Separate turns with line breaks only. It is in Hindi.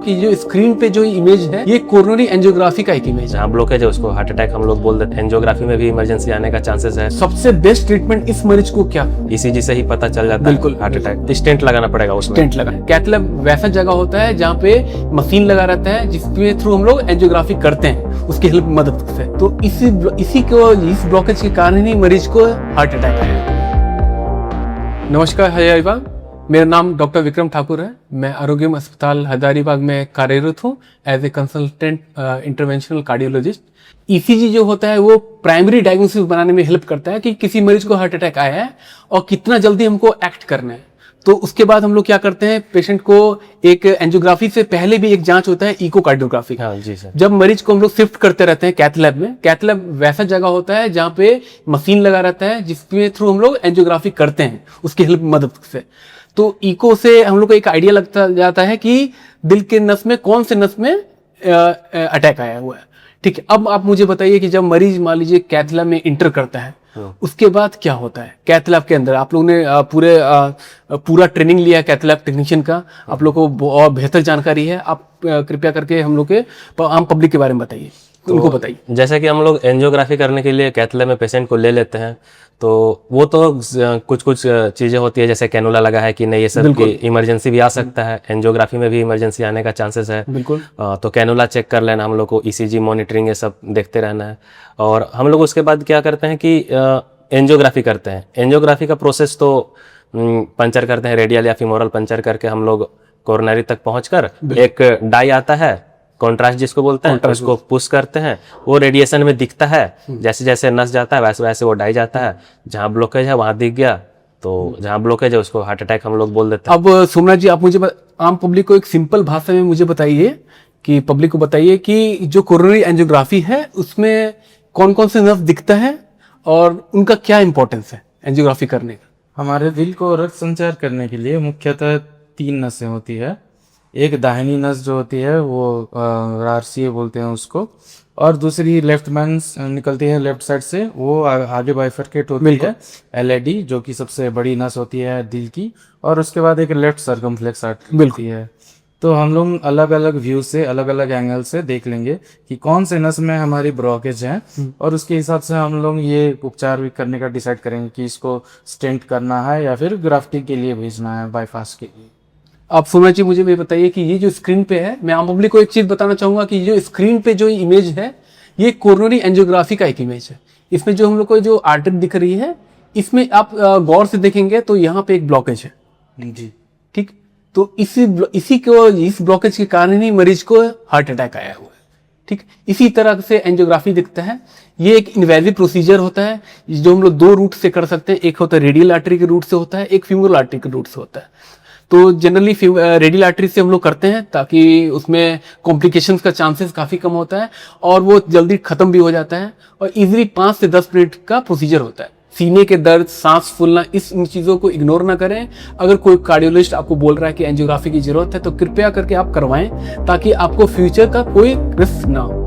कि जो स्क्रीन पे जो इमेज है ये कोरोनरी एंजियोग्राफी का एक इमेज है।
जहाँ ब्लॉकेज है उसको हार्ट अटैक हम लोग बोल देते हैं। एंजियोग्राफी में भी इमरजेंसी आने का चांसेस है।
सबसे बेस्ट ट्रीटमेंट इस मरीज को क्या?
ईसीजी से ही पता चल जाता है
बिल्कुल।
Heart attack. स्टेंट लगाना पड़ेगा उसमें।
स्टेंट लगा। कैथ लैब वैसा जगह होता है जहाँ पे मशीन लगा रहता है जिसके थ्रू हम लोग एंजियोग्राफी करते हैं उसकी हेल्प मदद से। तो इस ब्लॉकेज के कारण ही मरीज को हार्ट अटैक आया। नमस्कार हजारीबाग, मेरा नाम डॉक्टर विक्रम ठाकुर है। मैं आरोग्यम अस्पताल हजारीबाग में कार्यरत हूँ as a consultant interventional cardiologist. ECG जो होता है वो प्राइमरी डायग्नोसिस बनाने में हेल्प करता है कि किसी मरीज को हार्ट अटैक आया है और कितना जल्दी हमको एक्ट करना है। तो उसके बाद हम लोग क्या करते हैं, पेशेंट को एक एंजियोग्राफी से पहले भी एक जांच होता है इकोकार्डियोग्राफी।
हाँ जी सर।
जब मरीज को हम लोग शिफ्ट करते रहते हैं कैथ लैब में। कैथ लैब वैसा जगह होता है जहाँ पे मशीन लगा रहता है जिसके थ्रू हम लोग एंजियोग्राफी करते हैं उसकी हेल्प मदद से। तो इको से हम लोग को एक आइडिया लगता जाता है कि दिल के नस में कौन से नस में अटैक आया हुआ है। ठीक है, अब आप मुझे बताइए कि जब मरीज मान लीजिए कैथ लैब में इंटर करता है उसके बाद क्या होता है? कैथ लैब के अंदर आप लोगों ने पूरा ट्रेनिंग लिया है कैथ लैब टेक्नीशियन का, आप लोग को बहुत बेहतर जानकारी है। आप कृपया करके हम लोग के आम पब्लिक के बारे में बताइए, उनको बताइए।
जैसे कि हम लोग एंजियोग्राफी करने के लिए कैथ लैब में पेशेंट को ले लेते हैं तो वो तो कुछ चीजें होती है जैसे कैनुला लगा है कि नहीं, ये सब की इमरजेंसी भी आ सकता है। एंजियोग्राफी में भी इमरजेंसी आने का चांसेस है।
बिल्कुल।
तो कैनुला चेक कर लेना, हम लोग को ईसीजी मॉनिटरिंग ये सब देखते रहना है। और हम लोग उसके बाद क्या करते हैं कि एंजियोग्राफी करते हैं। एंजियोग्राफी का प्रोसेस तो पंचर करते हैं, रेडियल या फीमोरल पंचर करके हम लोग कोरोनरी तक पहुंचकर एक डाई आता है कॉन्ट्रास्ट जिसको बोलते हैं, उसको पुश करते हैं। वो रेडिएशन में दिखता है, जैसे जैसे नस जाता है वैसे वैसे वो डाई जाता है। जहाँ ब्लॉकेज है वहां दिख गया तो जहाँ ब्लॉकेज है उसको हार्ट अटैक हम लोग बोल देते हैं।
अब सोमनाथ जी, आप मुझे आम पब्लिक को एक सिंपल भाषा में मुझे बताइए कि पब्लिक को बताइए कि जो कोरोनरी एंजियोग्राफी है उसमें कौन कौन से नस दिखता है और उनका क्या इंपॉर्टेंस है एंजियोग्राफी करने का।
हमारे दिल को रक्त संचार करने के लिए मुख्यतः 3 नसें होती है। एक दाहिनी नस जो होती है वो आरसीए बोलते हैं उसको, और दूसरी लेफ्ट मैंस निकलती है लेफ्ट साइड से, वो आगे बाइफरकेट होती है एलएडी, जो कि सबसे बड़ी नस होती है दिल की। और उसके बाद एक लेफ्ट सर्कमफ्लेक्स आर्टरी होती है। तो हम लोग अलग अलग व्यू से अलग अलग एंगल से देख लेंगे कि कौन से नस में हमारी ब्लॉकेज है, और उसके हिसाब से हम लोग ये उपचार भी करने का डिसाइड करेंगे कि इसको स्टेंट करना है या फिर ग्राफ्टिंग के लिए भेजना है बाईपास के लिए।
आप सोमनाथ जी मुझे बताइए कि ये जो स्क्रीन पे है, मैं आम पब्लिक को एक चीज बताना चाहूंगा कि जो स्क्रीन पे जो इमेज है ये कोरोनरी एंजियोग्राफी का एक इमेज है। इसमें जो हम लोग को जो आर्टरी दिख रही है इसमें आप गौर से देखेंगे तो यहाँ पे एक ब्लॉकेज है
जी।
ठीक, तो इस ब्लॉकेज के कारण ही मरीज को हार्ट अटैक आया हुआ है। ठीक, इसी तरह से एंजियोग्राफी दिखता है। ये एक इन्वेजिव प्रोसीजर होता है जो हम लोग 2 रूट से कर सकते हैं। एक होता है रेडियल आर्टरी के रूट से होता है, एक फीमोरल आर्टरी के रूट से होता है। तो जनरली रेडियल आर्टरी से हम लोग करते हैं ताकि उसमें कॉम्प्लिकेशंस का चांसेस काफ़ी कम होता है और वो जल्दी खत्म भी हो जाता है और इजीली 5 से 10 मिनट का प्रोसीजर होता है। सीने के दर्द, सांस फूलना, इन चीज़ों को इग्नोर ना करें। अगर कोई कार्डियोलॉजिस्ट आपको बोल रहा है कि एंजियोग्राफी की जरूरत है तो कृपया करके आप करवाएं ताकि आपको फ्यूचर का कोई रिस्क ना हो।